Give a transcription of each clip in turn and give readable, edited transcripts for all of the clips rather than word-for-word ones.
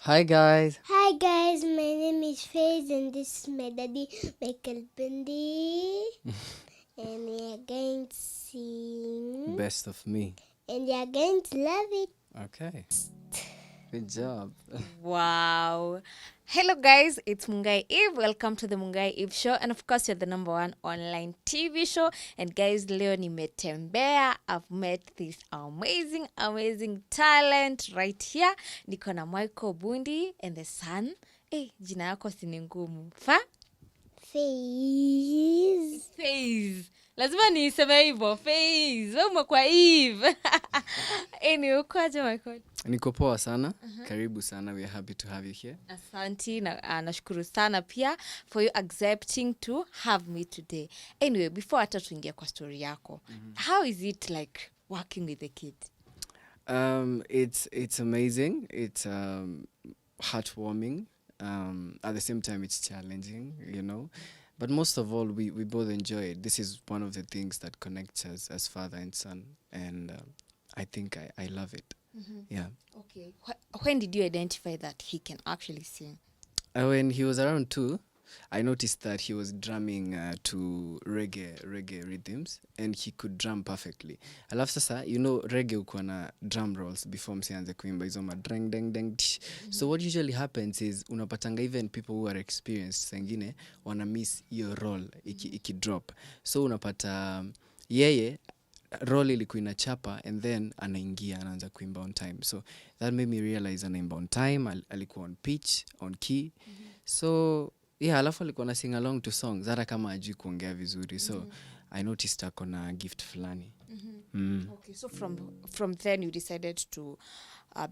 Hi guys. Hi guys, my name is Fayez and this is my daddy Michael Bundi and we are going to sing Best of me. and you are going to love it. Okay. Good job. Wow. Hello, guys. It's Mungai Eve. Welcome to the Mungai Eve Show. And of course, you're the number one online TV show. And guys, leo nimetembea. I've met this amazing talent right here. Niko na Michael Bundi and the son. Jina yako si ni ngumu. Fayez. Fayez. Lazima niseme hivyo. Fayez. Wewe umekuwa Eve. Anyway, ukoaje Michael? Niko poa sana. Karibu sana. We are happy to have you here. Asanti na nashukuru sana pia for you accepting to have me today. Anyway, before hata tuingia kwa story yako, how is it like working with the kid? It's amazing. It's heartwarming. At the same time, it's challenging, But most of all, we both enjoy it. This is one of the things that connects us as father and son. And I think I love it. Yeah. Okay. When did you identify that he can actually sing? When he was around 2, I noticed that he was drumming to reggae rhythms and he could drum perfectly. Alafu sasa, reggae ukuwa na drum rolls before msianze kuimba hizo ma dreng deng deng tsh. So what usually happens is unapatanga even people who are experienced sengine wana miss your roll iki drop. So unapata yeye roll ilikuwa inachapa and then anaingia anaanza kuimba on time. So that made me realize anaimba on time, alikuwa on pitch, on key. So yeah, alafu alikuwa na sing along to songs hata kama ajui kuongea vizuri. So I noticed ako na gift fulani. Okay, so from then you decided to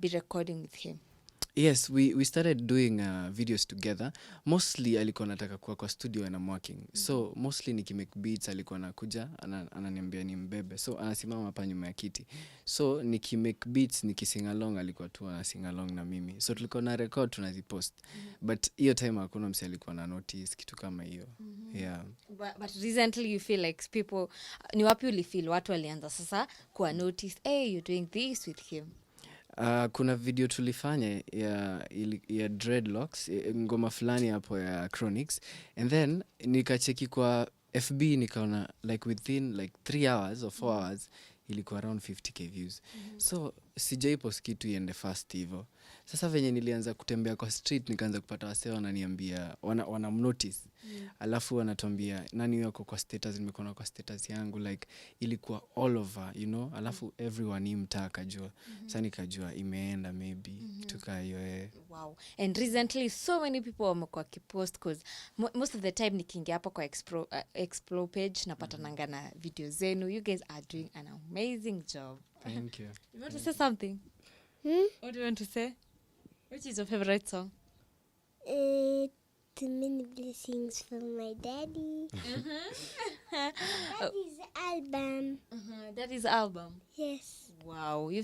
be recording with him. Yes, we started doing videos together. Mostly alikuwa nataka kuwa kwa studio and I'm working. So mostly nikimake beats alikuwa nakuja ananiambia ni mbebe. So anasimama hapa nyuma ya kiti. So nikimake beats nikising along alikuwa tu anasing along na mimi. So tulikuwa na record tunazipost. But hiyo time hakuna msi alikuwa na notice kitu kama hiyo. Yeah. But recently you feel like people ni wapi ulifeel watu walianza sasa kuwa notice, hey, you're doing this with him? Kuna video tulifanya ya dreadlocks, ngoma fulani hapo ya Chronics, and then nikacheki kwa FB nikaona like within like 3 hours or 4 hours ilikuwa around 50k views. So sijaipost kitu iende fast hivyo. Sasa venye nilianza kutembea kwa street nikaanza kupata wasee wananiambia wanamnotice. Alafu wanatuambia nani yako kwa status, nimekuona kwa status yangu, like ilikuwa all over, alafu everyone mtaa akajua. Sasa nikajua imeenda maybe tuka hiyo. Wow. And recently so many people wamekuwa kipost cause most of the time nikiingia hapa kwa explore page napatananga na video zenu. You guys are doing an amazing job. Thank you. You want to say something? What do you want to say? Which is your favorite song? Too many blessings from my daddy. Daddy's album. That is album. Yes. Wow. You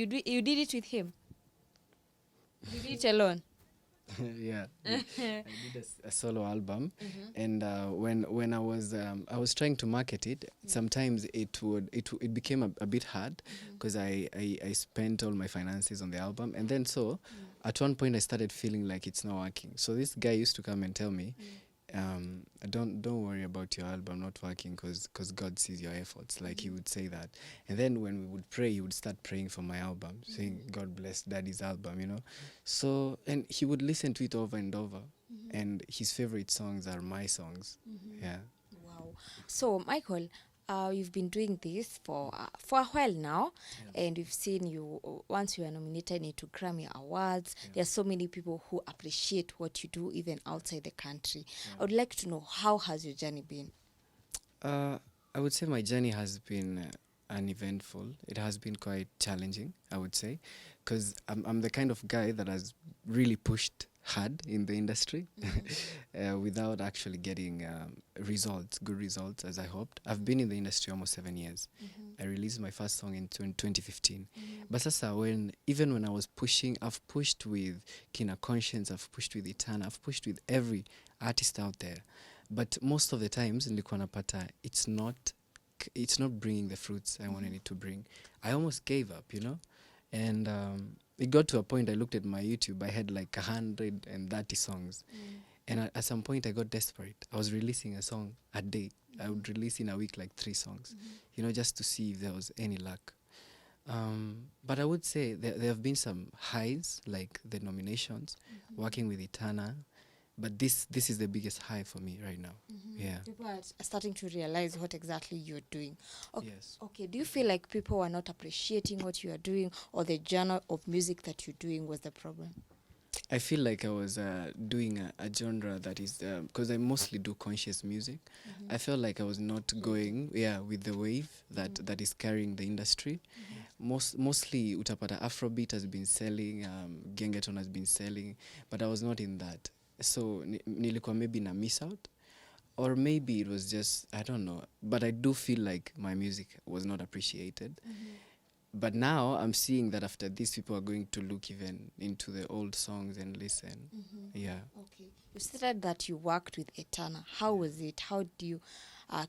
did it with him? You did it alone? Yeah. I did a solo album. And when I was trying to market it, sometimes it became a bit hard because I spent all my finances on the album, and then so at one point I started feeling like it's not working. So this guy used to come and tell me, don't worry about your album not working because God sees your efforts. Like he would say that. And then when we would pray, he would start praying for my album, saying God bless daddy's album. So, and he would listen to it over and over. And his favorite songs are my songs. Yeah. Wow. So Michael, you've been doing this for a while now, and we've seen you once you are nominated into Grammy Awards. There are so many people who appreciate what you do even outside the country. I would like to know, how has your journey been? I would say my journey has been uneventful. It has been quite challenging, I would say, because I'm the kind of guy that has really pushed hard in the industry without actually getting good results as I hoped. I've been in the industry almost 7 years. I released my first song in 2015. But sasa even when I was pushing, I've pushed with Kina Conscience, I've pushed with Etana, I've pushed with every artist out there. But most of the times nilikuwa napata it's not bringing the fruits I wanted it to bring. I almost gave up, And it got to a point I looked at my YouTube, I had like 130 songs. And at some point I got desperate. I was releasing a song a day. I would release in a week like 3 songs, just to see if there was any luck. But I would say there have been some highs, like the nominations, working with Itana. But this is the biggest high for me right now. Yeah. People are starting to realize what exactly you're doing. Okay. Yes. Okay. Do you feel like people are not appreciating what you are doing, or the genre of music that you're doing was the problem? I feel like I was doing a genre that is, because I mostly do conscious music. I felt like I was not going with the wave that is carrying the industry. Mostly utapata Afrobeat has been selling, Gengeton has been selling, but I was not in that. So nilikuwa maybe na miss out, or maybe it was just, I don't know, but I do feel like my music was not appreciated. But now I'm seeing that after this, people are going to look even into the old songs and listen. Yeah. Okay. You said that you worked with Etana. How was it? How do you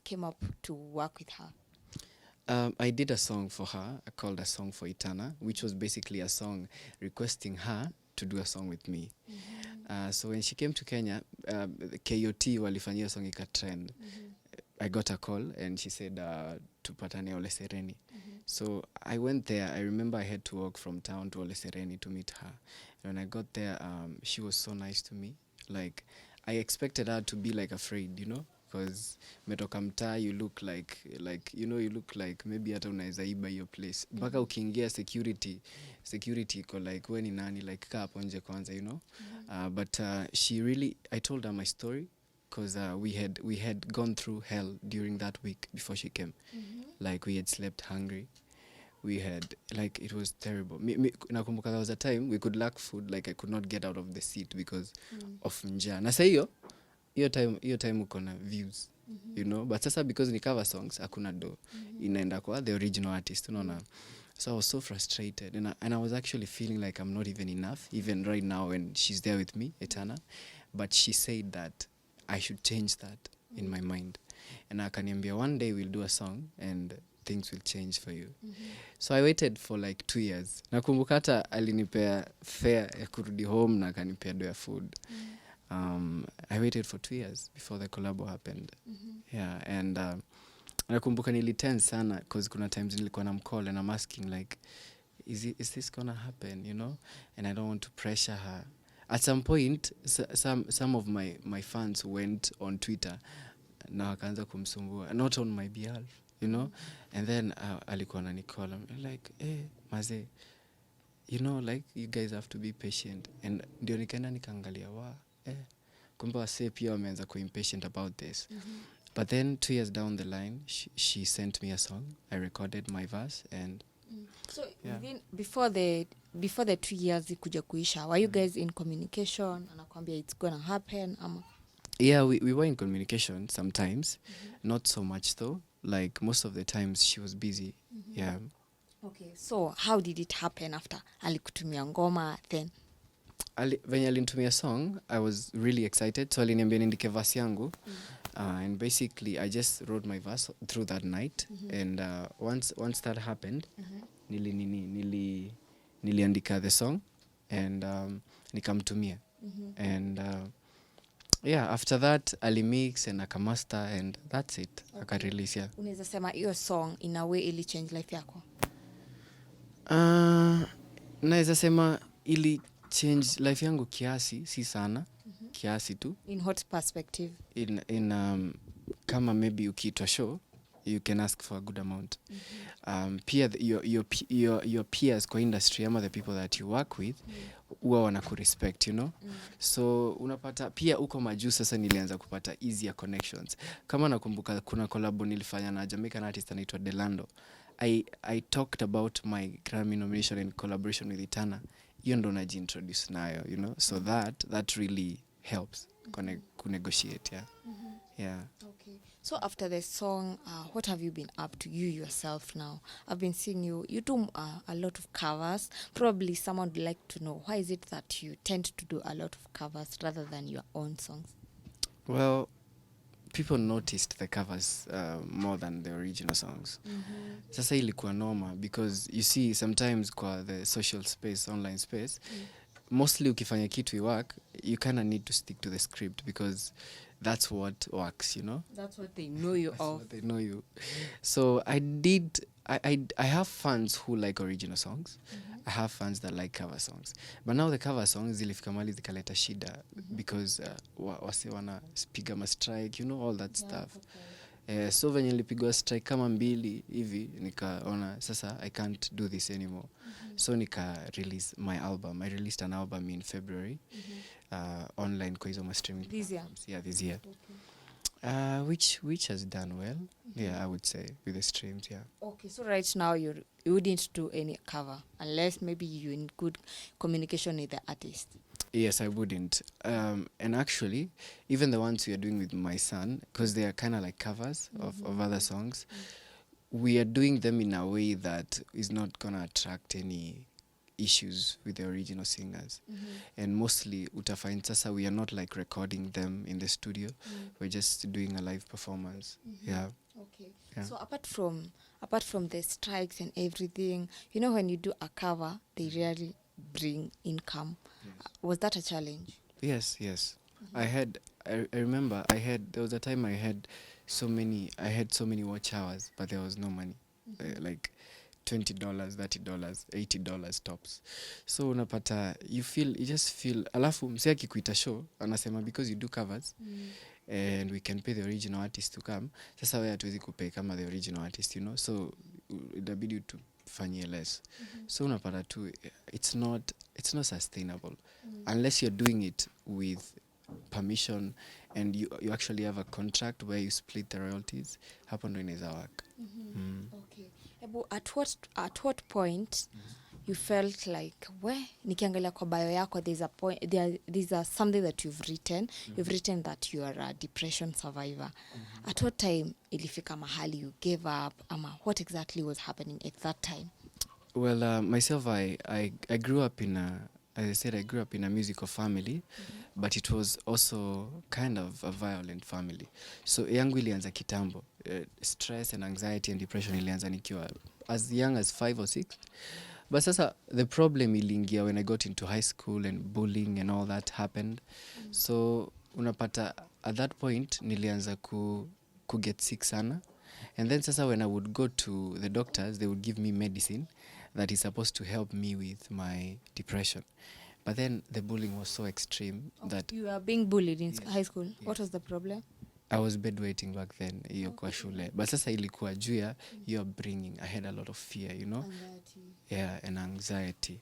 came up to work with her? I did a song for her called A Song for Itana, which was basically a song requesting her to do a song with me. So when she came to Kenya, KOT walifanyia song ika trend. I got a call and she said tupatane Ole Sereni. So I went there. I remember I had to walk from town to Ole Sereni to meet her. And when I got there, she was so nice to me. Like, I expected her to be like afraid, because metoka mtaa, you look like you look like maybe hata unaweza iba your place. Mpaka ukiingia security iko like, we ni nani, like kaa hapo nje kwanza, but she really, I told her my story, because we had gone through hell during that week before she came. Like, we had slept hungry. We had, like, it was terrible. Nakumbuka there was a time we could lack food, like I could not get out of the seat because of njaa. Na hiyo time uko na views, but sasa because ni cover songs hakuna do, inaenda kwa the original artist, unaona. So I was so frustrated, and I was actually feeling like I'm not even enough, even right now when she's there with me, Etana. But she said that I should change that in my mind, and akaniambia one day we'll do a song and things will change for you. So I waited for like 2 years. Nakumbuka hata alinipea fare ya kurudi home na akanipea do ya food. I waited for 2 years before the collabo happened. Yeah, and nakumbuka nilitense sana because kuna times nilikuwa namcall and I'm asking like, is this gonna happen, and I don't want to pressure her. At some point, some of my fans went on Twitter na wakaanza kumsumbua, not on my behalf, and then alikuwa ananicall, I'm like, maze, like, you guys have to be patient. And ndio nikaenda nikaangalia kumbe wase pia wameanza ku impatient about this. But then 2 years down the line, she sent me a song. I recorded my verse and so before the 2 years ikuja kuisha, were you guys in communication? Anakuambia it's gonna happen ama? Yeah, we were in communication sometimes. Not so much though. Like, most of the times she was busy. Yeah. Okay, so how did it happen after alikutumia ngoma then? Venye alinitumia song, I was really excited. So aliniambia niandike verse yangu. And basically I just wrote my verse through that night. And once that happened, niliandika the song and nikamtumia. And after that alimix and akamaster and that's it. Akarelease. Yeah. Unaweza sema hiyo song in a way ili change life yako? Naweza sema ili change life yangu kiasi, si sana. Kiasi tu. In what perspective? In kama maybe ukiitwa show, you can ask for a good amount. Pia your peers kwa industry ama the people that you work with huwa wanakurespect, So unapata pia uko majuu. Sasa nilianza kupata easier connections. Kama nakumbuka kuna collab nilifanya na Jamaican artist anaitwa Delando. I talked about my Grammy nomination in collaboration with Itana. Hiyo ndo najiintroduce nayo, so that really helps negotiate. Yeah. Okay. So after the song, what have you been up to, you yourself now? I've been seeing you do a lot of covers. Probably someone would like to know, why is it that you tend to do a lot of covers rather than your own songs? Well, people noticed the covers more than the original songs. Sasa ilikuwa noma because you see sometimes kwa the social space, online space, mostly ukifanya kitu work, you kind of need to stick to the script because that's what works, you know. That's what they know you of. What they know you. So I have fans who like original songs. I have fans that like cover songs. But now the cover songs zilifika mali zikaleta shida because wase wana piga ma strike, you know, all that stuff. So venye nilipigwa strike kama 2 hivi nikaona sasa I can't do this anymore. So nika release my album. I released an album in February online kwa hizo ma streaming This year? platforms. Yeah, this year. Which has done well. Yeah, I would say with the streams, yeah. Okay, so right now you wouldn't do any cover unless maybe you're in good communication with the artist. Yes, I wouldn't. And actually, even the ones we are doing with my son, because they are kind of like covers of other songs, we are doing them in a way that is not going to attract any issues with the original singers. And mostly, utafind sasa we are not like recording them in the studio. We're just doing a live performance. Yeah. Okay. Yeah. So apart from the strikes and everything, you know, when you do a cover, they really bring income. Was that a challenge? Yes. I remember there was a time I had so many watch hours, but there was no money. Like $20, $30, $80 tops. So unapata you just feel alafu msee akikuita show anasema because you do covers and we can pay the original artist to come. Sasa wewe hatuwezi kupay kama the original artist, you know. So itabidi tufanyie less. So unapata tu it's not sustainable unless you're doing it with permission and you actually have a contract where you split the royalties. Hapo ndo inaweza work. Okay. At what point you felt like nikiangalia kwa bio yako there's a something that you've written that you are a depression survivor. At what time ilifika mahali you gave up ama what exactly was happening at that time? Well, myself I grew up in as I said, I grew up in a musical family, but it was also kind of a violent family. So yangu ilianza kitambo. Stress and anxiety and depression ilianza nikiwa as young as 5 or 6. But sasa the problem iliingia when I got into high school and bullying and all that happened. So unapata at that point nilianza ku get sick sana. And then sasa when I would go to the doctors, they would give me medicine that is supposed to help me with my depression. But then the bullying was so extreme that You were being bullied in high school. What was the problem? I was bedwetting back then hiyo kwa shule. But sasa ilikuwa juu ya your bringing. I had a lot of fear, you know. Anxiety. Yeah, and anxiety.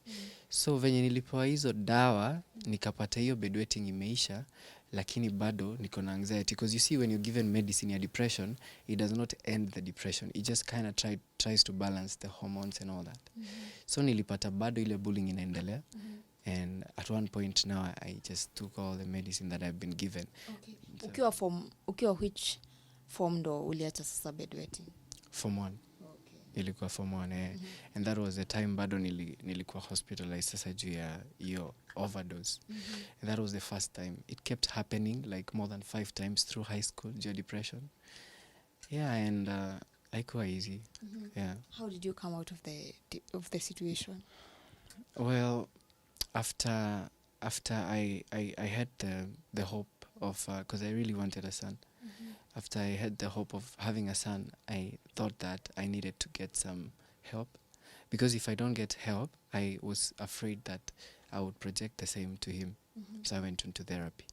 So venye nilipewa hizo dawa nikapata hiyo bedwetting imeisha, lakini bado niko na anxiety because you see when you're given medicine ya depression, it does not end the depression. It just kind of tries to balance the hormones and all that. So nilipata bado ile bullying inaendelea. And at one point now I just took all the medicine that I've been given. Okay. Ukiwa which form ndo uliacha sasa bedwetting? Form 1. Okay. Ilikuwa form 1 and that was the time bado nilikuwa hospitalized sasa juu ya hiyo overdose. And that was the first time. It kept happening like more than 5 times through high school due to depression. Yeah, and haikuwa easy. Yeah. How did you come out of the situation? Well, after I had the hope of because I really wanted a son. After I had the hope of having a son, I thought that I needed to get some help because if I don't get help, I was afraid that I would project the same to him. So I went into therapy.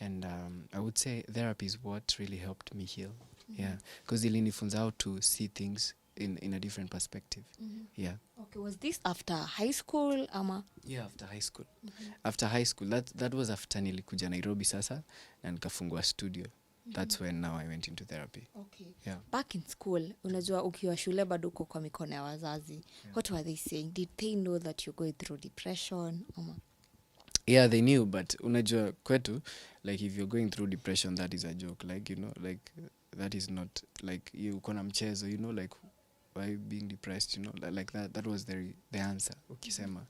And I would say therapy is what really helped me heal. Yeah, because ilinifunza how to see things in a different perspective. Yeah. Okay, was this after high school ama? Yeah, after high school. After high school, that was after nilikuja Nairobi sasa na nikafungua studio. That's when now I went into therapy. Okay. Yeah. Back in school, unajua ukiwa shule bado uko kwa mikono ya wazazi. What were they saying? Did they know that you're going through depression ama? Yeah, they knew, but unajua kwetu, like if you're going through depression, that is a joke. Like, you know, like that is not like you uko na mchezo, you know, like why being depressed, you know, like that was the answer ukisema.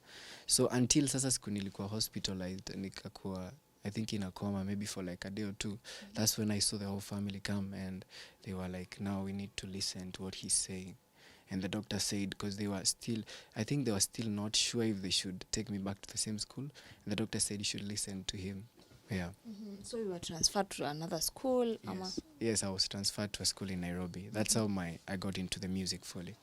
So until sasa siku nilikuwa hospitalized nikakuwa I think in a coma, maybe for like a day or two. That's when I saw the whole family come, and they were like, now we need to listen to what he's saying. And the doctor said, because they were still, I think they were still not sure if they should take me back to the same school. And the doctor said you should listen to him. Yeah. So you were transferred to another school? Ama? Yes, I was transferred to a school in Nairobi. That's how I got into the music fully.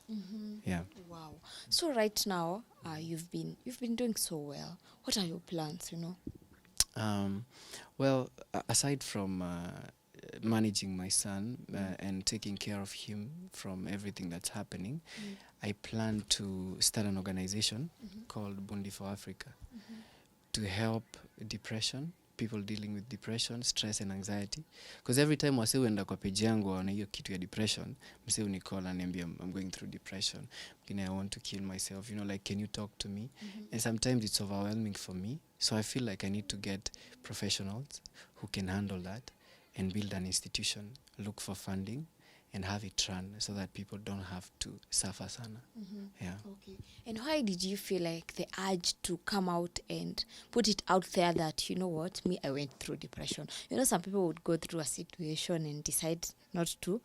Yeah. Wow. So right now, you've been doing so well. What are your plans, you know? Well, aside from managing my son and taking care of him from everything that's happening, I plan to start an organization called Bundi for Africa to help depression, people dealing with depression, stress and anxiety. Because every time wase uenda kwa page yangu waona hiyo kitu ya depression, mse unicall ananiambia I'm going through depression. I want to kill myself, you know, like, can you talk to me? And sometimes it's overwhelming for me. So I feel like I need to get professionals who can handle that and build an institution, look for funding and have it run so that people don't have to suffer sana. Yeah. Okay. And why did you feel like the urge to come out and put it out there that, you know what, me, I went through depression? You know, some people would go through a situation and decide not to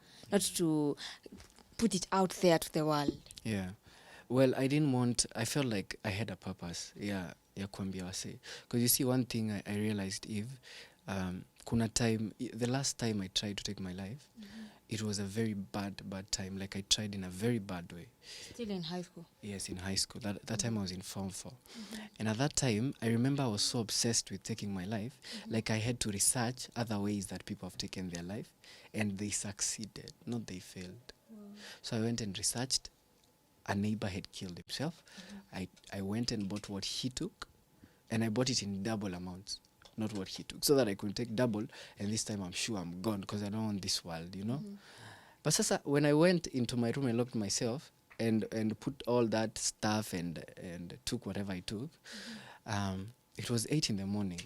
put it out there to the world. Yeah. Well, I felt like I had a purpose. Yeah, ya kuambia wase. Because you see, one thing I realized, kuna time, the last time I tried to take my life, it was a very bad time. Like, I tried in a very bad way. Still in high school? Yes, in high school. That time I was in Form 4. And at that time, I remember I was so obsessed with taking my life. Like, I had to research other ways that people have taken their life. And they succeeded, not they failed. So I went and researched. A neighbor had killed himself. I went and bought what he took. And I bought it in double amounts. Not what he took. So that I could take double. And this time I'm sure I'm gone because I don't want this world, you know. But sasa, when I went into my room and locked myself and put all that stuff and took whatever I took, it was 8 in the morning.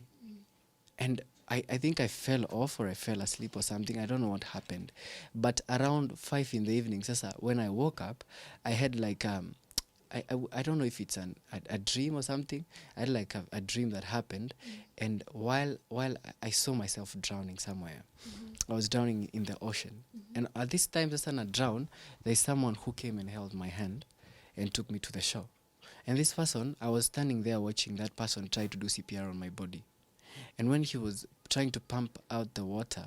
And I think I fell off or I fell asleep or something. I don't know what happened. But around 5 in the evening, sasa, when I woke up, I had like, I don't know if it's a dream or something. I had like a dream that happened. And while I saw myself drowning somewhere, I was drowning in the ocean. And at this time, just when I drowned, there's someone who came and held my hand and took me to the shore. And this person, I was standing there watching that person try to do CPR on my body. And when he was trying to pump out the water,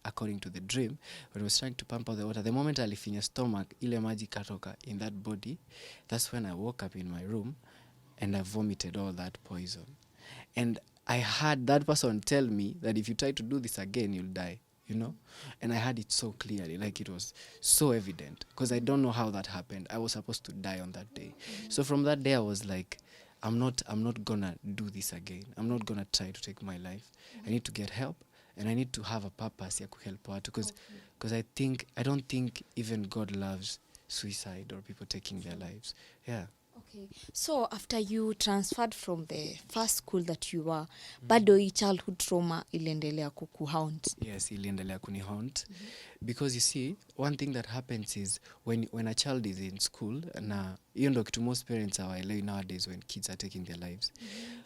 according to the dream, when he was trying to pump out the water, the moment alifinya stomach, ile maji katoka in that body, that's when I woke up in my room and I vomited all that poison. And I had that person tell me that if you try to do this again, you'll die, you know? And I had it so clearly, like it was so evident, because I don't know how that happened. I was supposed to die on that day. So from that day, I was like, I'm not gonna do this again. I'm not gonna try to take my life. I need to get help, and I need to have a purpose ya kuhelp watu, because I don't think even God loves suicide or people taking their lives. Yeah. Okay. So after you transferred from the first school that you were, bado hii childhood trauma iliendelea kukuhaunt? Yes, iliendelea kunihaunt. Because you see, one thing that happens is when a child is in school, na hiyo ndo kitu most parents hawaelewi nowadays when kids are taking their lives.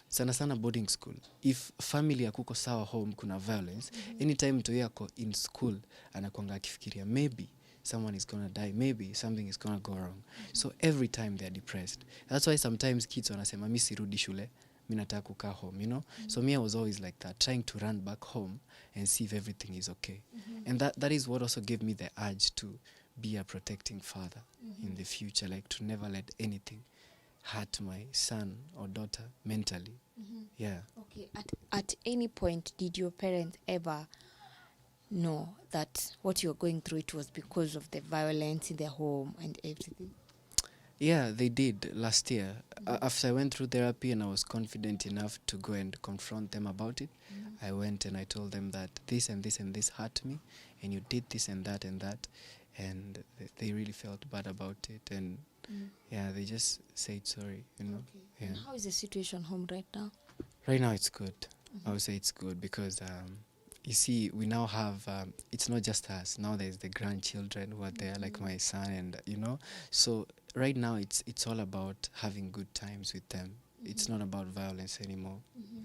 Sana sana boarding school. If family hakuko sawa home, kuna violence, anytime mtu yako in school anakuanga akifikiria maybe someone is gonna die, maybe something is gonna go wrong. So every time they're depressed. That's why sometimes kids wanasema mi sirudi shule, mi nataka kukaa home, you know. So me, I was always like that, trying to run back home and see if everything is okay. And that is what also gave me the urge to be a protecting father in the future, like to never let anything hurt my son or daughter mentally. Yeah. Okay. At any point, did your parents ever know that what you're going through, it was because of the violence in the home and everything? Yeah, they did last year. After I went through therapy and I was confident enough to go and confront them about it, I went and I told them that this and this and this hurt me, and you did this and that, and they really felt bad about it, and yeah, they just said sorry, you know. Okay. Yeah. And how is the situation home right now? Right now it's good. I would say it's good because you see, we now have, it's not just us. Now there's the grandchildren who are there, like my son, and, you know. So right now it's all about having good times with them. It's not about violence anymore.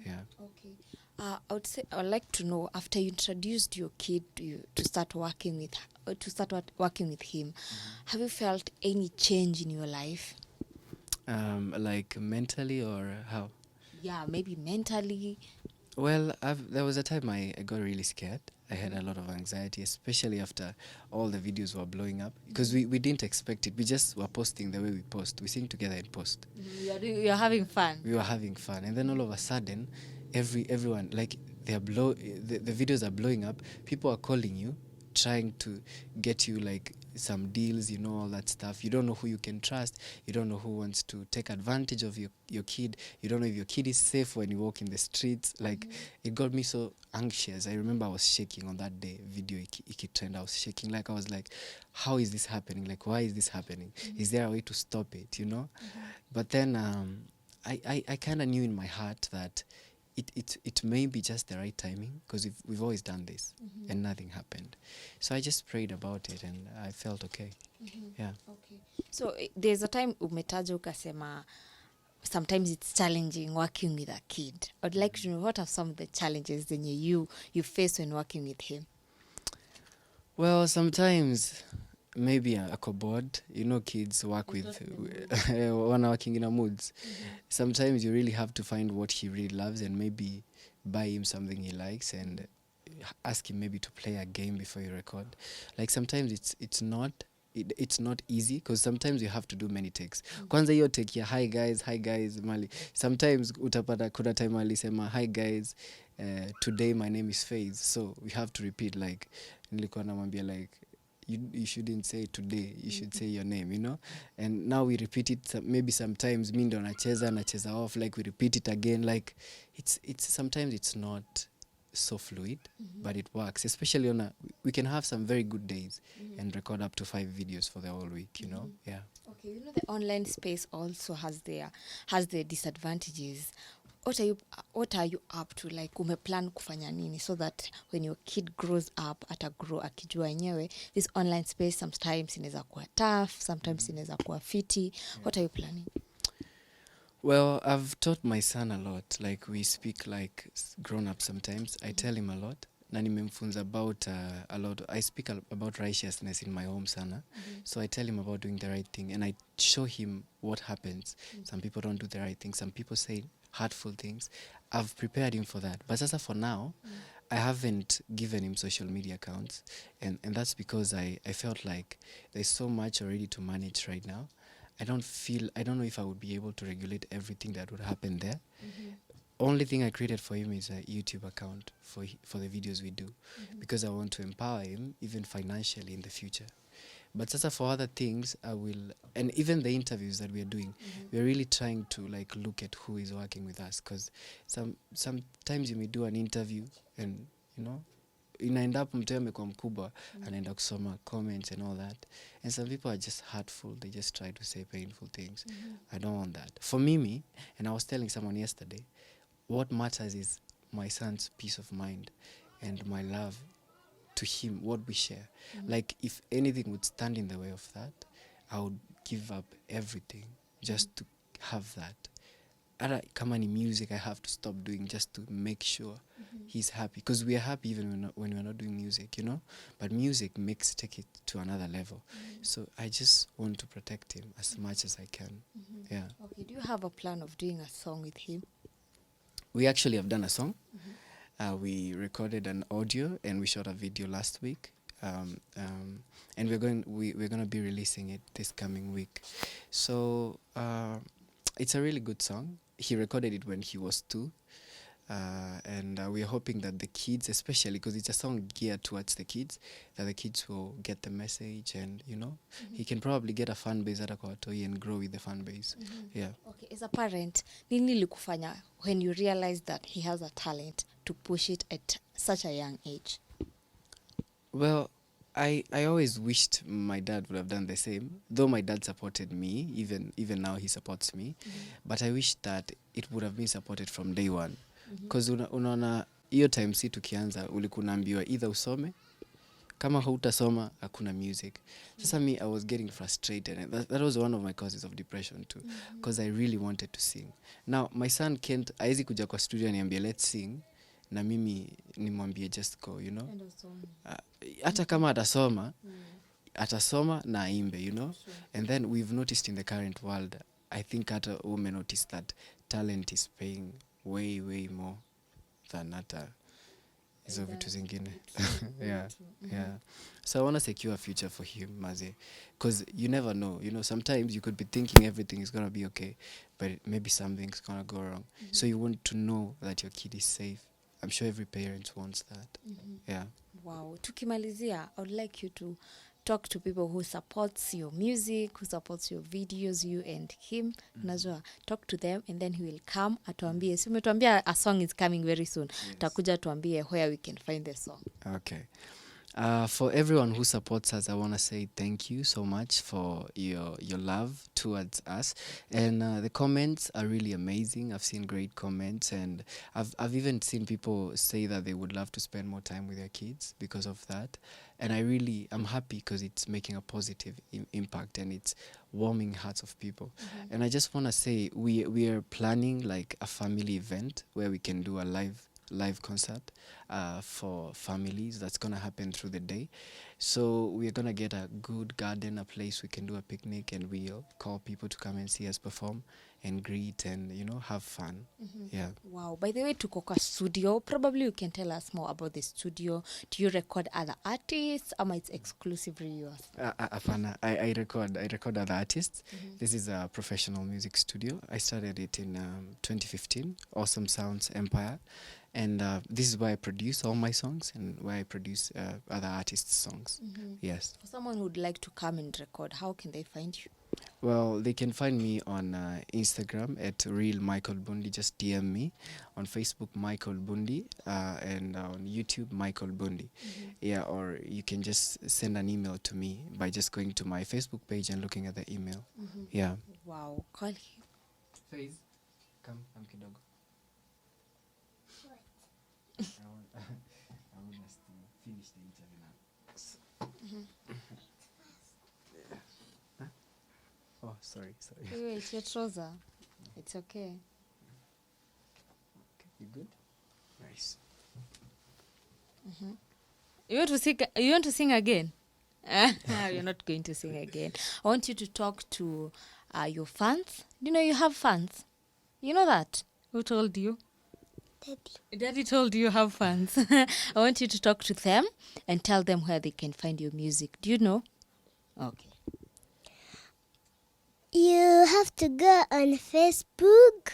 Yeah. Yeah. Okay. I would like to know, after you introduced your kid to start working with working with him, have you felt any change in your life? Like mentally or how? Yeah, maybe mentally. Well, there was a time I got really scared. I had a lot of anxiety, especially after all the videos were blowing up, because we didn't expect it. We just were posting the way we post. We sing together in post. You're having fun. We were having fun, and then all of a sudden, everyone, like, the videos are blowing up. People are calling you, trying to get you like some deals, all that stuff. You don't know who you can trust. You don't know who wants to take advantage of your kid. You don't know if your kid is safe when you walk in the streets. Like, it got me so anxious. I remember I was shaking on that day. Video trend, I was shaking. Like, I was like, how is this happening? Like, why is this happening? Is there a way to stop it? But then I kind of knew in my heart that it may be just the right timing, because we've always done this and nothing happened. So I just prayed about it and I felt okay. Yeah. Okay. So there's a time umetaja ukasema sometimes it's challenging working with a kid. I'd like to know, what are some of the challenges that you face when working with him? Well, sometimes maybe ako bored. Kids work with one working in a moods. Sometimes you really have to find what he really loves and maybe buy him something he likes and ask him maybe to play a game before you record. Like, sometimes it's not easy, because sometimes you have to do many takes. Kwanza hiyo take ya hi guys mali, sometimes utapata kuna time alisema hi guys, today my name is Fayez, so we have to repeat. Like, nilikuwa namwambia like, you shouldn't say today, you should say your name, and now we repeat it. Maybe sometimes mi ndo nacheza off, like we repeat it again. Like, it's sometimes it's not so fluid, but it works, especially we can have some very good days and record up to 5 videos for the whole week. Yeah. Okay, the online space also has their disadvantages. What are you up to? Like, umeplan kufanya nini so that when your kid grows up atagrow akijua yenyewe this online space sometimes inaweza kuwa tough, sometimes inaweza kuwa fiti. What are you planning? Well, I've taught my son a lot. Like, we speak like grown up sometimes. I tell him a lot. Na nimemfunza about a lot. I speak about righteousness in my home sana. So I tell him about doing the right thing and I show him what happens. Some people don't do the right thing. Some people say hurtful things. I've prepared him for that. But sasa for now, I haven't given him social media accounts. And that's because I felt like there's so much already to manage right now. I don't know if I would be able to regulate everything that would happen there. Only thing I created for him is a YouTube account for the videos we do, because I want to empower him even financially in the future. But sasa for other things, I will, and even the interviews that we are doing, we're really trying to like look at who is working with us, because sometimes you may do an interview and inaenda hapo mtu amekuwa mkubwa, anaenda kusoma comments and all that, and some people are just hurtful. They just try to say painful things. I don't want that. For Mimi, and I was telling someone yesterday, what matters is my son's peace of mind and my love to him, what we share. Like, if anything would stand in the way of that, I would give up everything just to have that. Kama ni music, I have to stop doing just to make sure he's happy, because we are happy even when we're not doing music, but music take it to another level. So I just want to protect him as much as I can. Yeah. Okay, do you have a plan of doing a song with him? We actually have done a song. We recorded an audio and we shot a video last week. And we're going to be releasing it this coming week. So it's a really good song. He recorded it when he was 2. And we're hoping that the kids, especially because it's a song geared towards the kids, that the kids will get the message and, he can probably get a fan base at Akwatoi and grow with the fan base. Yeah. Okay, as a parent, nini likufanya when you realize that he has a talent to push it at such a young age? Well, I always wished my dad would have done the same, though my dad supported me, even now he supports me, but I wish that it would have been supported from day one. Because unaona hiyo time si tukianza ulikuwa unaambiwa either usome kama hautasoma hakuna music. Sasa me, I was getting frustrated, and that was one of my causes of depression too, because I really wanted to sing. Now my son can't, aezi kuja kwa studio niambie let's sing na mimi nimwambie just go, you know. Hata kama atasoma atasoma na aimbe, you know. And then we've noticed in the current world, I think hata women notice that talent is paying way more than hata hizo vitu zingine. Yeah. So I want to secure a future for him, maze, because you never know, you know. Sometimes you could be thinking everything is gonna be okay, but maybe something's gonna go wrong. So you want to know that your kid is safe. I'm sure every parent wants that. Yeah. Wow. Tukimalizia, I would like you to talk to people who supports your music, who supports your videos, you and him. Unajua, talk to them and then he will come atuambie. Si umetuambia a song is coming very soon. Takuja tuambie where we can find the song. Okay. For everyone who supports us, I want to say thank you so much for your love towards us. And the comments are really amazing. I've seen great comments, and I've even seen people say that they would love to spend more time with their kids because of that. And I'm happy because it's making a positive impact, and it's warming hearts of people. And I just want to say we are planning like a family event where we can do a live concert for families. That's gonna happen through the day. So we're gonna get a good garden, a place we can do a picnic, and we'll call people to come and see us perform and greet and, you know, have fun. Yeah. Wow. By the way, tuko kwa studio. Probably you can tell us more about the studio. Do you record other artists? Or it's exclusively yours? Apana, I record other artists. This is a professional music studio. I started it in 2015. Awesome Sounds Empire. And this is where I produce all my songs and where I produce other artists' songs. Yes. For someone who would like to come and record, how can they find you? Well, they can find me on Instagram at Real Michael Bundi. Just DM me. On Facebook, Michael Bundi, and on YouTube, Michael Bundi. Yeah, or you can just send an email to me by just going to my Facebook page and looking at the email. Yeah. Wow. Call him. Fayez, come kidogo. I want us to finish the interview now. Oh, sorry. Wait, your trouser. It's okay. You good? Nice. You want to sing again? You're not going to sing again. I want you to talk to your fans. You know you have fans. You know that? Who told you? Daddy told you have fans. I want you to talk to them and tell them where they can find your music. Do you know? Okay. You have to go on Facebook,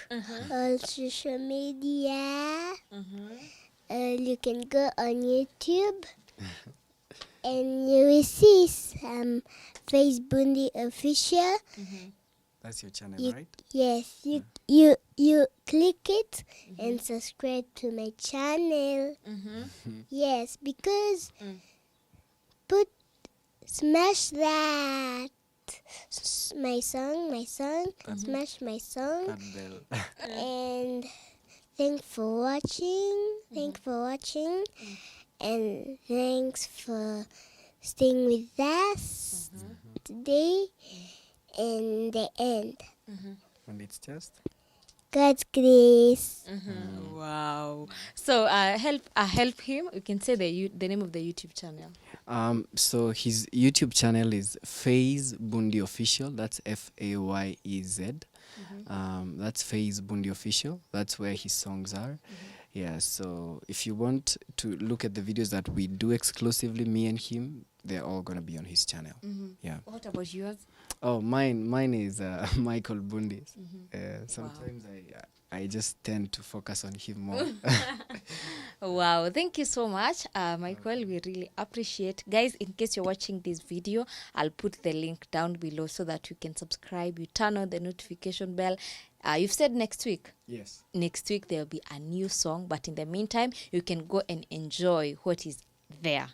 on social media. You can go on YouTube, and you will see some Fayez Bundi official. That's your channel, right? Yes, you click it and subscribe to my channel. Yes, because smash that. My song, smash my song. That bell. And thanks for watching. And thanks for staying with us today and the end. And it's just God's grace. Wow. So help him. You can say the name of the YouTube channel. So his YouTube channel is Fayez Bundi Official. That's Fayez. That's Fayez Bundi Official. That's where his songs are. Yeah, so if you want to look at the videos that we do exclusively, me and him, they're all going to be on his channel. Yeah. What about yours? Oh, mine is Michael Bundi. Sometimes I just tend to focus on him more. Wow, thank you so much, Michael. We really appreciate. Guys, in case you're watching this video, I'll put the link down below so that you can subscribe. You turn on the notification bell. You've said next week. Yes. Next week there'll be a new song, but in the meantime, you can go and enjoy what is there.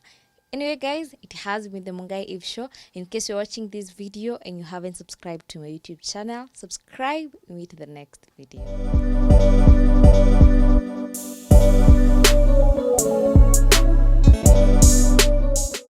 Anyway, guys, it has been the Mungai Eve Show. In case you're watching this video and you haven't subscribed to my YouTube channel, subscribe. Meet the next video.